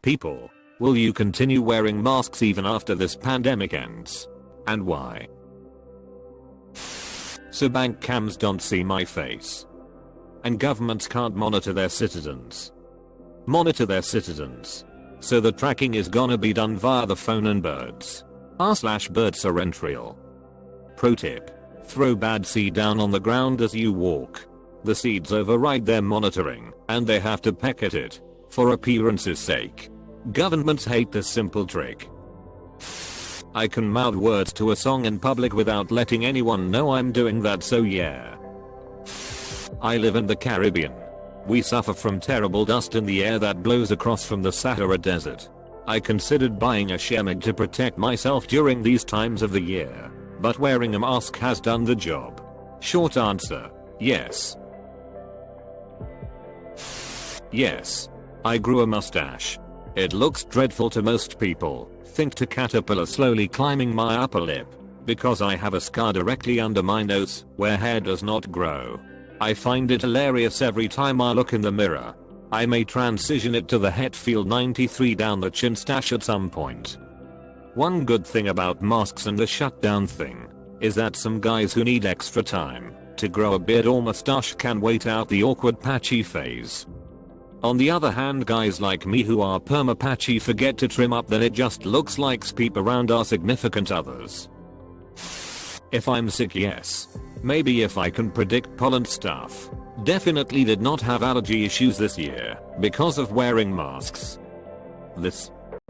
People, will you continue wearing masks even after this pandemic ends? And why? So bank cams don't see my face. And governments can't monitor their citizens. So the tracking is gonna be done via the phone and birds. r/birds are real. Pro tip. Throw bad seed down on the ground as you walk. The seeds override their monitoring, and they have to peck at it. For appearance's sake. Governments hate this simple trick. I can mouth words to a song in public without letting anyone know I'm doing that, so yeah. I live in the Caribbean. We suffer from terrible dust in the air that blows across from the Sahara Desert. I considered buying a shemagh to protect myself during these times of the year, but wearing a mask has done the job. Short answer, yes. Yes. I grew a mustache. It looks dreadful to most people. Think to caterpillar slowly climbing my upper lip. Because I have a scar directly under my nose, where hair does not grow. I find it hilarious every time I look in the mirror. I may transition it to the Hetfield 93 down the chin stash at some point. One good thing about masks and the shutdown thing is that some guys who need extra time to grow a beard or mustache can wait out the awkward patchy phase. On the other hand, guys like me who are perma-patchy forget to trim up, then it just looks like speep around our significant others. If I'm sick, yes. Maybe if I can predict pollen stuff. Definitely did not have allergy issues this year because of wearing masks.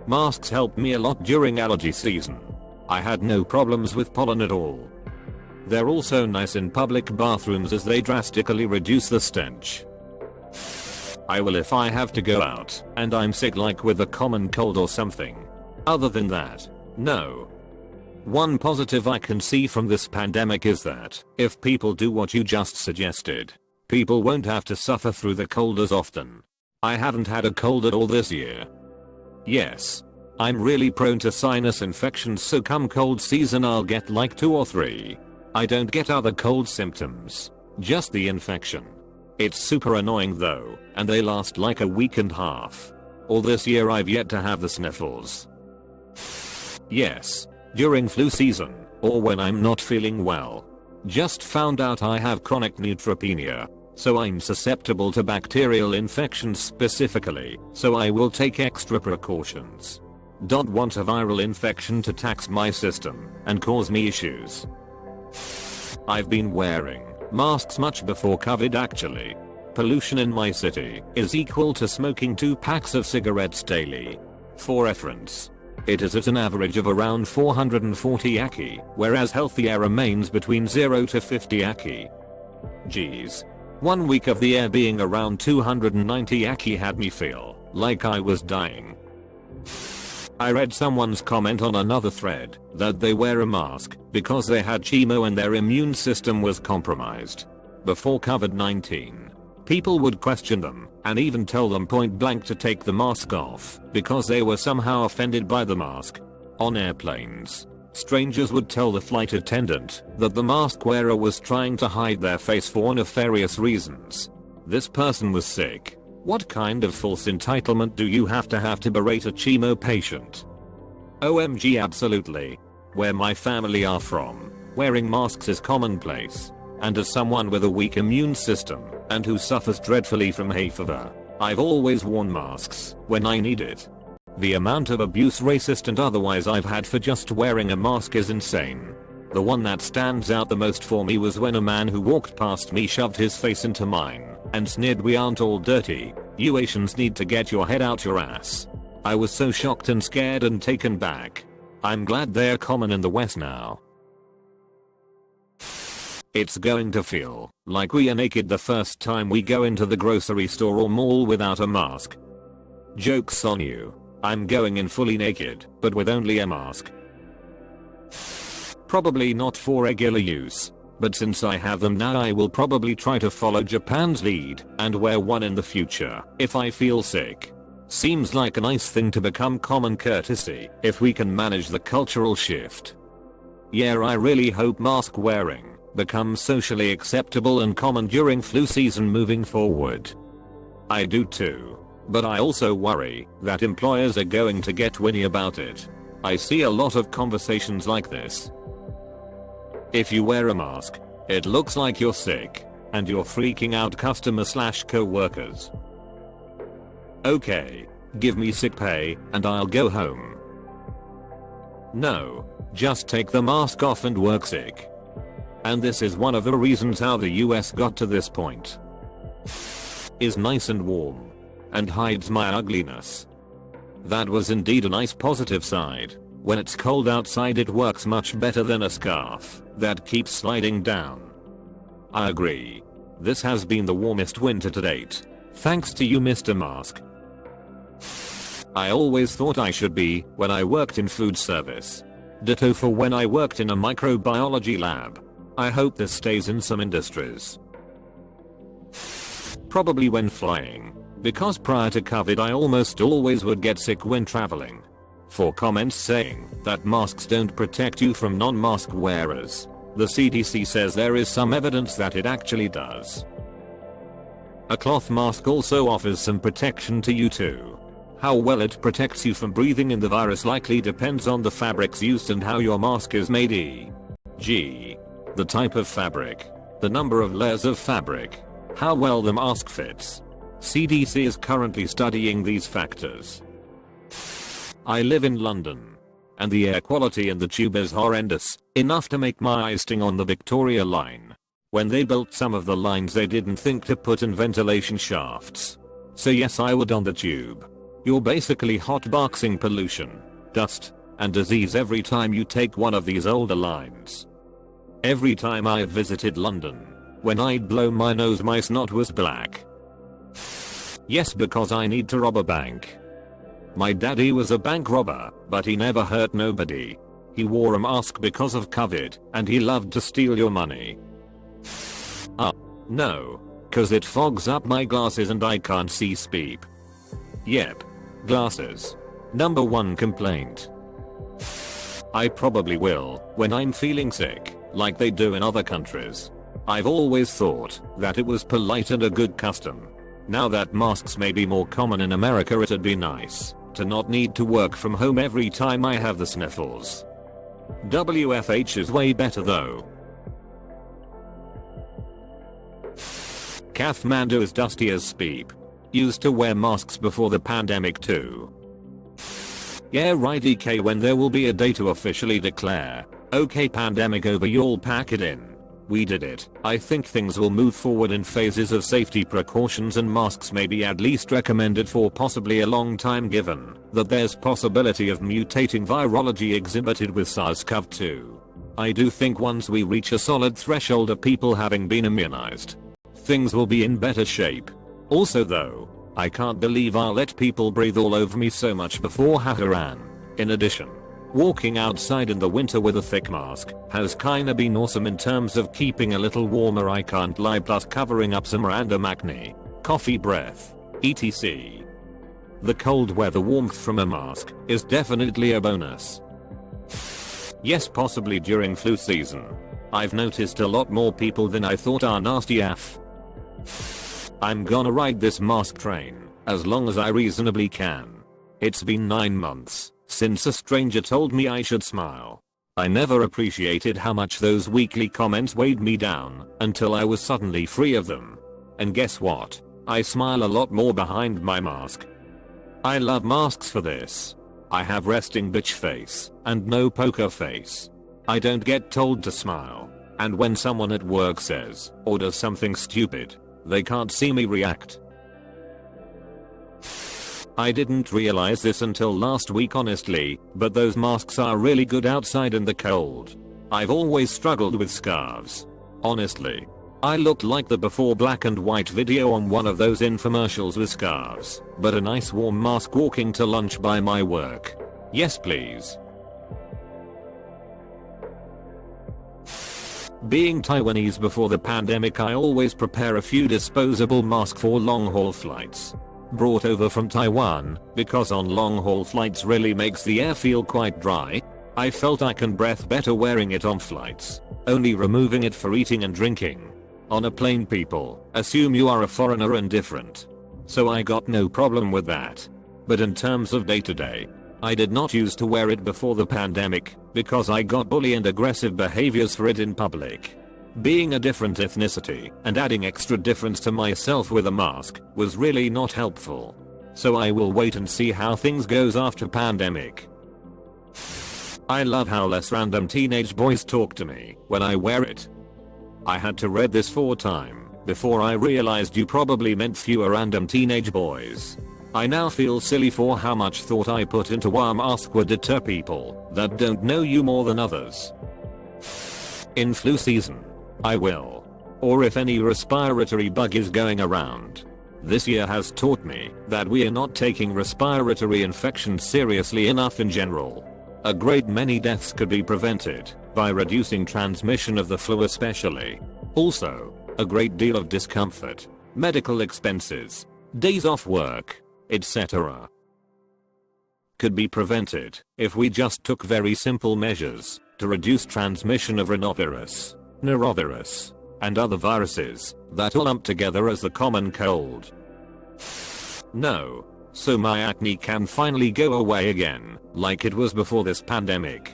Masks helped me a lot during allergy season. I had no problems with pollen at all. They're also nice in public bathrooms as they drastically reduce the stench. I will if I have to go out and I'm sick, like with a common cold or something. Other than that, no. One positive I can see from this pandemic is that if people do what you just suggested, people won't have to suffer through the cold as often. I haven't had a cold at all this year. Yes. I'm really prone to sinus infections, so come cold season I'll get like 2 or 3. I don't get other cold symptoms, just the infection. It's super annoying though, and they last like a week and a half. All this year I've yet to have the sniffles. Yes, during flu season, or when I'm not feeling well. Just found out I have chronic neutropenia, so I'm susceptible to bacterial infections specifically, so I will take extra precautions. Don't want a viral infection to tax my system and cause me issues. I've been wearing masks much before COVID actually. Pollution in my city is equal to smoking 2 packs of cigarettes daily. For reference, it is at an average of around 440 Aki, whereas healthy air remains between 0 to 50 Aki. Geez. 1 week of the air being around 290 Aki had me feel like I was dying. I read someone's comment on another thread that they wear a mask because they had chemo and their immune system was compromised. Before COVID-19, people would question them and even tell them point blank to take the mask off because they were somehow offended by the mask. On airplanes, strangers would tell the flight attendant that the mask wearer was trying to hide their face for nefarious reasons. This person was sick. What kind of false entitlement do you have to berate a chemo patient? OMG, absolutely. Where my family are from, wearing masks is commonplace. And as someone with a weak immune system and who suffers dreadfully from hay fever, I've always worn masks when I need it. The amount of abuse, racist and otherwise, I've had for just wearing a mask is insane. The one that stands out the most for me was when a man who walked past me shoved his face into mine and sneered, "We aren't all dirty. You Asians need to get your head out your ass." I was so shocked and scared and taken back. I'm glad they're common in the West now. It's going to feel like we are naked the first time we go into the grocery store or mall without a mask. Joke's on you. I'm going in fully naked, but with only a mask. Probably not for regular use, but since I have them now, I will probably try to follow Japan's lead and wear one in the future if I feel sick. Seems like a nice thing to become common courtesy if we can manage the cultural shift. Yeah, I really hope mask wearing becomes socially acceptable and common during flu season moving forward. I do too. But I also worry that employers are going to get whinny about it. I see a lot of conversations like this. If you wear a mask, it looks like you're sick, and you're freaking out customer/co-workers. Okay, give me sick pay and I'll go home. No, just take the mask off and work sick. And this is one of the reasons how the US got to this point. Is nice and warm, and hides my ugliness. That was indeed a nice positive side. When it's cold outside it works much better than a scarf that keeps sliding down. I agree. This has been the warmest winter to date. Thanks to you, Mr. Mask. I always thought I should be when I worked in food service. Ditto for when I worked in a microbiology lab. I hope this stays in some industries. Probably when flying, because prior to COVID I almost always would get sick when traveling. For comments saying that masks don't protect you from non-mask wearers, the CDC says there is some evidence that it actually does. A cloth mask also offers some protection to you too. How well it protects you from breathing in the virus likely depends on the fabrics used and how your mask is made, e.g. the type of fabric, the number of layers of fabric, how well the mask fits. CDC is currently studying these factors. I live in London, and the air quality in the tube is horrendous, enough to make my eyes sting on the Victoria line. When they built some of the lines they didn't think to put in ventilation shafts. So yes, I would on the tube. You're basically hotboxing pollution, dust, and disease every time you take one of these older lines. Every time I visited London, when I'd blow my nose my snot was black. Yes, because I need to rob a bank. My daddy was a bank robber, but he never hurt nobody. He wore a mask because of COVID, and he loved to steal your money. No, cause it fogs up my glasses and I can't see speep. Yep. Glasses. Number 1 complaint. I probably will when I'm feeling sick, like they do in other countries. I've always thought that it was polite and a good custom. Now that masks may be more common in America, it'd be nice to not need to work from home every time I have the sniffles. WFH is way better though. Kathmandu is dusty as speep. Used to wear masks before the pandemic too. Yeah right, EK, when there will be a day to officially declare, okay, pandemic over, you'll pack it in. We did it. I think things will move forward in phases of safety precautions, and masks may be at least recommended for possibly a long time given that there's possibility of mutating virology exhibited with SARS-CoV-2. I do think once we reach a solid threshold of people having been immunized, things will be in better shape. Also though, I can't believe I'll let people breathe all over me so much before Haharan. In addition, walking outside in the winter with a thick mask has kinda been awesome in terms of keeping a little warmer, I can't lie, plus covering up some random acne, coffee breath, etc. The cold weather warmth from a mask is definitely a bonus. Yes, possibly during flu season. I've noticed a lot more people than I thought are nasty AF. I'm gonna ride this mask train as long as I reasonably can. It's been 9 months since a stranger told me I should smile. I never appreciated how much those weekly comments weighed me down until I was suddenly free of them. And guess what? I smile a lot more behind my mask. I love masks for this. I have resting bitch face and no poker face. I don't get told to smile, and when someone at work says or does something stupid, they can't see me react. I didn't realize this until last week honestly, but those masks are really good outside in the cold. I've always struggled with scarves. Honestly, I looked like the before black and white video on one of those infomercials with scarves, but a nice warm mask walking to lunch by my work. Yes please. Being Taiwanese before the pandemic, I always prepare a few disposable masks for long haul flights. Brought over from Taiwan, because on long haul flights really makes the air feel quite dry. I felt I can breathe better wearing it on flights, only removing it for eating and drinking. On a plane people assume you are a foreigner and different. so I got no problem with that. But in terms of day to day, I did not used to wear it before the pandemic because I got bully and aggressive behaviors for it in public. Being a different ethnicity and adding extra difference to myself with a mask was really not helpful. So I will wait and see how things goes after pandemic. I love how less random teenage boys talk to me when I wear it. I had to read this 4 times before I realized you probably meant fewer random teenage boys. I now feel silly for how much thought I put into why a mask would deter people that don't know you more than others. In flu season, I will. Or if any respiratory bug is going around. This year has taught me that we are not taking respiratory infections seriously enough in general. A great many deaths could be prevented by reducing transmission of the flu especially. Also, a great deal of discomfort, medical expenses, days off work, etc. could be prevented if we just took very simple measures to reduce transmission of rhinovirus, norovirus, and other viruses that all lump together as the common cold. No. So my acne can finally go away again, like it was before this pandemic.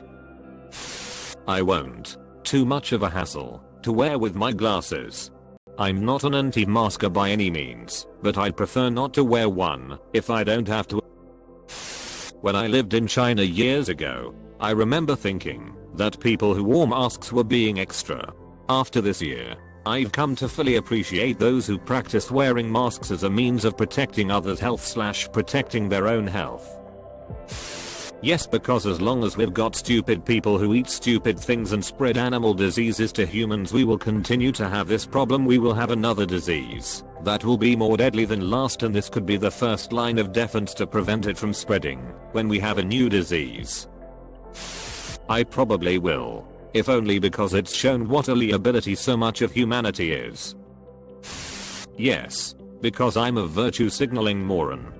I won't. Too much of a hassle to wear with my glasses. I'm not an anti-masker by any means, but I'd prefer not to wear one if I don't have to. When I lived in China years ago, I remember thinking that people who wore masks were being extra. After this year, I've come to fully appreciate those who practice wearing masks as a means of protecting others' health / protecting their own health. Yes, because as long as we've got stupid people who eat stupid things and spread animal diseases to humans, we will continue to have this problem. We will have another disease that will be more deadly than last, and this could be the first line of defense to prevent it from spreading when we have a new disease. I probably will. If only because it's shown what a liability so much of humanity is. Yes, because I'm a virtue signaling moron.